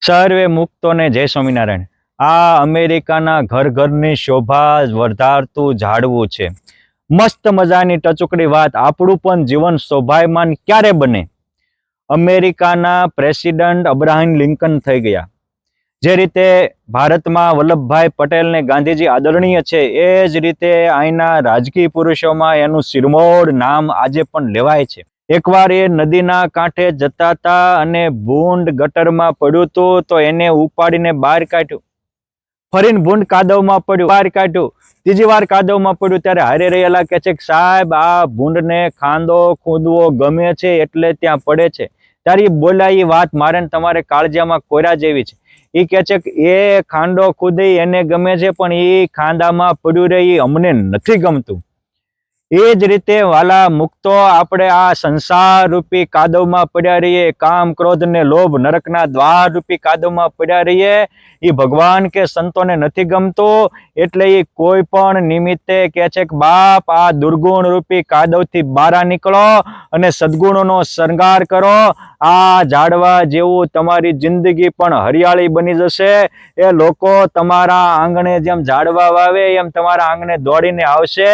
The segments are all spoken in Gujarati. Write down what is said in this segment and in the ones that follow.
સર્વે મુક્તોને જય સ્વામિનારાયણ। આ અમેરિકાના ઘર ઘરની શોભા વધારતું ઝાડવું છે। મસ્ત મજાની ટચુકડી વાત। આપણું પણ જીવન શોભાયમાન ક્યારે બને? અમેરિકાના પ્રેસિડેન્ટ અબ્રાહમ લિંકન થઈ ગયા। જે રીતે ભારતમાં વલ્લભભાઈ પટેલને ગાંધીજી આદરણીય છે, એ જ રીતે અહીંના રાજકીય પુરુષોમાં એનું શિરમોર નામ આજે પણ લેવાય છે। એકવાર એ નદીના કાંઠે જતા હતા અને ભૂંડ ગટરમાં પડ્યું હતું, તો એને ઉપાડીને બહાર કાઢ્યું। ફરીને ભૂંડ કાદવમાં પડ્યું, બહાર કાઢ્યું। ત્રીજી વાર કાદવમાં પડ્યું ત્યારે હારે રહેલા કહે છે કે સાહેબ, આ ભૂંડને ખાંદો ખોદવો ગમે છે એટલે ત્યાં પડે છે। ત્યારે એ બોલ્યા, એ વાત મારે ને તમારે કાળજામાં કોયરા જેવી છે। એ કહે છે કે એ ખાંડો ખોદી એને ગમે છે, પણ એ ખાંદામાં પડ્યું રહે એ અમને નથી ગમતું। એ જ રીતે વાલા મુક્તો, આપણે આ સંસાર રૂપી કાદવમાં પડ્યા રહીએ, કામ ક્રોધ ને લોભ નરકના દ્વાર રૂપી કાદવમાં પડ્યા રહીએ, એ ભગવાન કે સંતોને નથી ગમતું। એટલે એ કોઈ પણ નિમિત્તે કહે છે કે બાપ, આ દુર્ગુણ રૂપી કાદવથી બહાર નીકળો અને સદગુણોનો શૃંગાર કરો। આ ઝાડવા જેવું તમારી જિંદગી પણ હરિયાળી બની જશે। એ લોકો તમારા આંગણે જેમ ઝાડવા વાવે એમ તમારા આંગણે દોડીને આવશે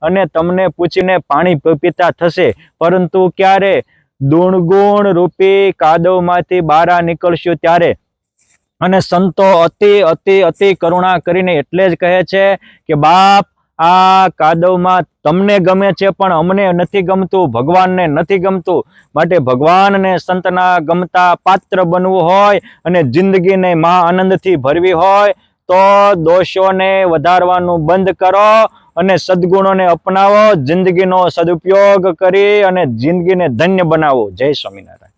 અને તમને પૂછીને પાણી પીતા થશે। પરંતુ ક્યારે? દુર્ગુણ રૂપી કાદવમાંથી બહાર નીકળશું ત્યારે। અને સંતો અતિ અતિ અતિ કરુણા કરીને એટલે જ કહે છે કે બાપ, આ કાદવમાં તમને ગમે છે પણ અમને નથી ગમતું, ભગવાનને નથી ગમતું। માટે ભગવાનને સંતના ગમતા પાત્ર બનવું હોય અને જિંદગીને મહા આનંદથી ભરવી હોય તો દોષોને વધારવાનું બંધ કરો અને સદગુણોને અપનાવો। જિંદગીનો સદુપયોગ કરી અને જિંદગીને ધન્ય બનાવો। જય સ્વામિનારાયણ।